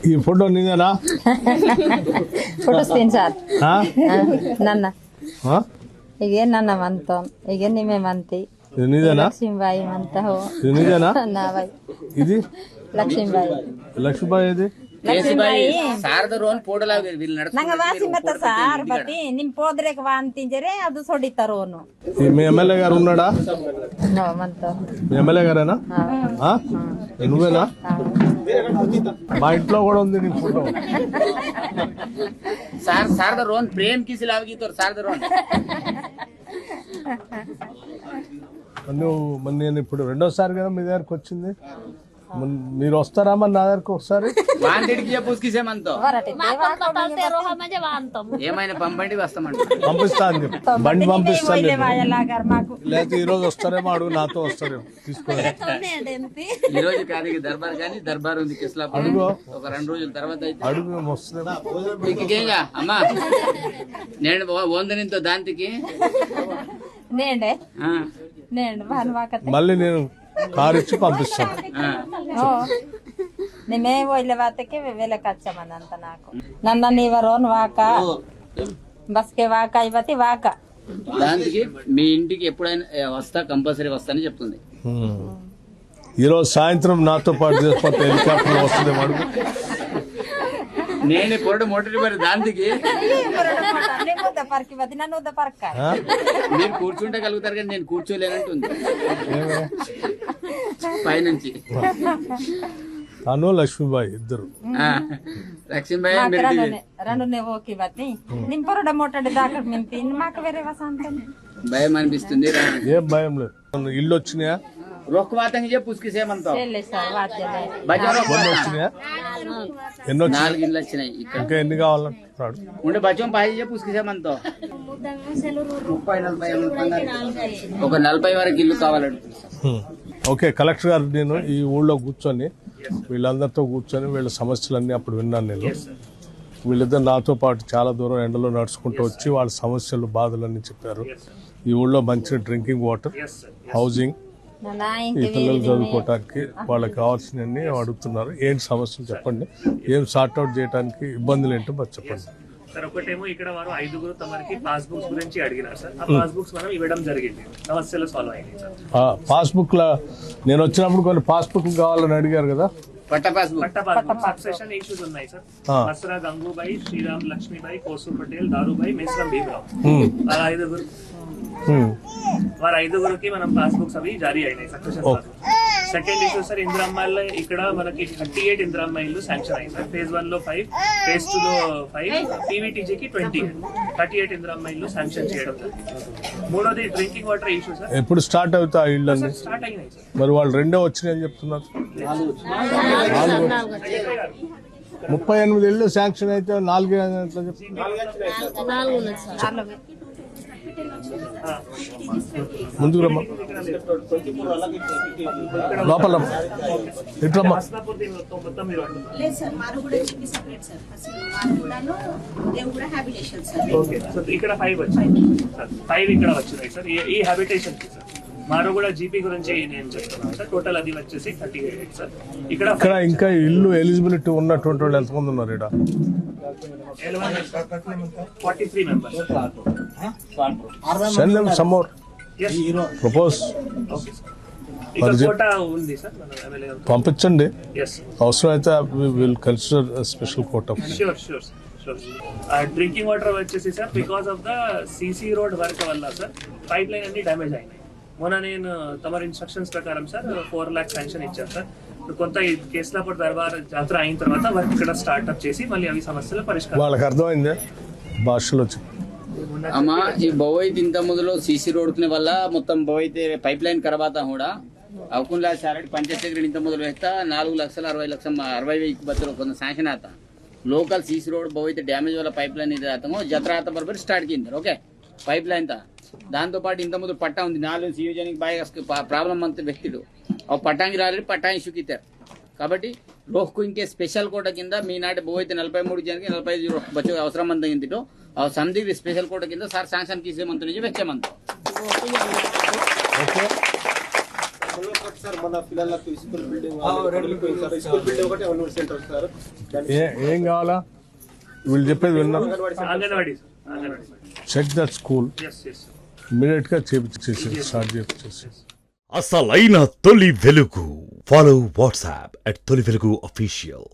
ఈ ఫోటో నీదేనా? Photo screen shot ನನ್ನ ಈಗ ನನ್ನ ಮಂತ ಈಗ ನಿಮ್ಮೆ ಮಂತಿ ఇది నీదేనా? లక్ష్మీబాయి మంత హో ఇది నీదేనా? నాబాయి ఇది లక్ష్మీబాయి లక్ష్మీబాయి ఇది ನಂಗ ವಾಸಿ ಮತ್ತ ಸಾರ್ ಬತ್ತಿ ನಿಮ್ ಪೋದ್ರೆಕ್ ವಾಂತಿಂಜರೆ ಅದು ಸೊಡಿತಾರೋನು మీ ఎమ్మెల్యే గారు ఉన్నాడా? మంత మీ ఎమ్మెల్యే గారేనా? నువ్వేనా? మా ఇంట్లో కూడా ఉంది నీ ఫోటో. సార్ రోన్ ప్రేమ్ కిసి లావగి తోర్ సార్ రోన్ నువ్వు నేను ఇప్పుడు రెండోసారి కదా మీ దగ్గరకు వచ్చింది. మీరు వస్తారా మరి నా దగ్గరకు ఒకసారి? ఏమైనా పంపండి వస్తామండి. పంపిస్తా అని చెప్పి బండి పంపిస్తాను. లేకపోతే ఈ రోజు వస్తారేమో అడుగు, నాతో వస్తారేమో తీసుకోవాలి. ఈ రోజు కాదు దర్బార్ కానీ దర్బార్ ఉంది కిస్లాపూర్. అడుగు ఒక 2 రోజుల తర్వాత అడుగు వస్తుందేమో. అమ్మా నేను వందనింతో దాంతికి మళ్ళీ నేను కారు ఇచ్చి పంపిస్తాను. నిమే పోయిలే వాతకి వెళ్ళకచ్చమనంత నాకు నన్న నీవరోన్ వాక బస్కే వాక ఇవతి వాక దానికి మీ ఇంటికి ఎప్పుడైనా వస్తా కంపల్సరీ వస్తానని చెప్తుంది. ఈరోజు సాయంత్రం నాతో పాటు చేసిపోతే హెలికాప్టర్ వస్తుందేమో అడుగు. నేను పొరడు మోటార్ మరి దానికి మీరు కూర్చుంటే కలుగుతారు కానీ నేను కూర్చోలేనంటుంది పైనుంచి. తను లక్ష్మీబాయి ఇద్దరు. లక్ష్మీబాయి భయం అనిపిస్తుంది. ఏం భయం లేదు. ఇల్లు వచ్చినాయా? రోక్కువాతంగా చెప్పు ఉసుకిసేమంతా వచ్చినాయా? ఎన్ని 4 ఇళ్ళు వచ్చినాయి. ఇంకా ఎన్ని కావాలంటున్నాడు? ఉండే బచ్చం పాయి చెప్పు ఉసుకిసేమంతా ఒక 40 వరకు ఇల్లు కావాలంటుంది. ఓకే, కలెక్టర్ గారు నేను ఈ ఊళ్ళో కూర్చొని వీళ్ళందరితో కూర్చొని వీళ్ళ సమస్యలన్నీ అప్పుడు విన్నాను. నేను వీళ్ళిద్దరు నాతో పాటు చాలా దూరం ఎండలో నడుచుకుంటూ వచ్చి వాళ్ళ సమస్యలు బాధలన్నీ చెప్పారు. ఈ ఊళ్ళో మంచి డ్రింకింగ్ వాటర్, హౌసింగ్, ఈ పిల్లలు చదువుకోవటానికి వాళ్ళకి కావాల్సినవన్నీ అడుగుతున్నారు. ఏంటి సమస్యలు చెప్పండి, ఏం సార్ట్అవుట్ చేయడానికి ఇబ్బందులు ఏంటో మరి చెప్పండి. సార్ ఒకటేమో ఇక్కడ వారు 5గురు తమకి పాస్బుక్స్ గురించి అడిగినారు సార్. ఆ పాస్బుక్స్ మనం ఇవ్వడం జరిగింది, సమస్యలు సాల్వ్ అయ్యాయి సార్. పాస్బుక్ లా నేను వచ్చినప్పుడు కొన్ని పాస్బుక్ కావాలని అడిగారు కదా. పట్ట పాస్బుక్ సక్సెషన్ ఇష్యూస్ ఉన్నాయి సార్. మసరా గంగూబాయి, శ్రీరామ్ లక్ష్మీబాయి, కోసు పటేల్, దారుబాయి, మేస్రం భీమరావు, వారు 5గురికి మనం పాస్బుక్స్ అవి జారీ అయినాయి సక్సెషన్. సెకండ్ ఇష్యూ సార్ ఇందిరమ్మాయిల్లో ఇక్కడ మనకి 38 ఇందిరమ్మాయిలు శాంక్షన్ అయ్యాయి సార్. ఫేజ్ 1 లో 5, ఫేజ్ 2 లో 5, పీవీటీజీకి 20, 38 ఇందిరమ్మాయిలు శాంక్షన్ చేయడం జరిగింది. మూడోది డ్రింకింగ్ వాటర్ ఇష్యూ సార్. ఎప్పుడు స్టార్ట్ అవుతాయి ఇళ్ళు? స్టార్ట్ అయినాయి సార్. మరి వాళ్ళు 2 వచ్చినాయని చెప్తున్నారు. 38 ఇళ్ళు శాంక్షన్ అయితే 4 ఎట్లా చెప్తున్నారు? ముందుకు రమ్మా, లోపల ఇట్లమ్మా. ఇక్కడ 5 వచ్చాయి, 5 ఇక్కడ వచ్చినాయి సార్. ఈ హ్యాబిటేషన్ సార్ మారుగూడ జీపీ గురించి నేను చెప్తున్నాను సార్. టోటల్ అది వచ్చేసి 38 సార్. ఇక్కడ ఇంకా ఇల్లు ఎలిజిబిలిటీ ఉన్నటువంటి వాళ్ళు ఎంతమంది ఉన్నారు? ఇక్కడ 43 members. Send them some more. Propose. ఇక్కడ కోటా ఉంది సార్, పంపించండి. Yes. అవసరమైతే we will consider a special quota. Sure. Drinking water వచ్చేసి sir because of the CC road work వల్ల సార్ పైప్ లైన్ అన్ని డ్యామేజ్ అయినాయి. మొన్న నేను తమరి ఇన్స్ట్రక్షన్స్ ప్రకారం సార్ 4 lakhs శాంక్షన్ ఇచ్చారు సార్. కొంత కేసులాపూర్ దర్బార్ జాతర అయిన తర్వాత వర్క్ ఇక్కడ స్టార్ట్అప్ చేసి మళ్ళీ అవి సమస్యల పరిష్కారం. వాళ్ళకి అర్థమైంది భాషలో. అమ్మా ఈ బొవైతే ఇంత ముందులో सीसी रोड के वल्ल మొత్తం బొవైతే పైప్ లైన్ करवाता हुड़ा अवकुनला सारे पंचायत सेक्रेटरी इंत मुदल वेस्ता 4,60,60,000 बच्चों को सैंक्शन आता लोकल सीसी रोड बोईते डैमेज वाला पाइप लाइन इधर आता जत्रा आता बरबर स्टार्ट की ओके पाइप लाइन था దాంతో పాటు ఇంత ముందు పట్టా ఉంది 4 సియోజనిక్ బాయ్ ప్రాబ్లం అంత వ్యక్తులు ఆ పట్టాంగి రాలేదు పట్టా ఇష్యూ కితారు కాబట్టి లోహకు ఇంకే స్పెషల్ కోట కింద మీ నాటి బోయితే 43 జనకి 45 బచ్చో అవసరం అంత ఇంటితో ఆ సందిగ్ధ స్పెషల్ కోట కింద సార్ శాంక్షన్ కిసే మంత్ నుంచి వచ్చే మంత్ ఓకే సార్ మన పిల్లలకు స్కూల్ బిల్డింగ్ స్కూల్ బిల్డింగ్ ఒకటి అన్వర్ సెంటర్ సార్ ఏం కావాలా వీళ్ళు చెప్పేది విన్నారు. Anganwadi sir, anganwadi. Check that school S S immediate గా చేపించేసి స్టార్ట్ చేపించేసి. అసలైన తొలి వెలుగు. ఫాలో వాట్సాప్ @తొలి వెలుగు official.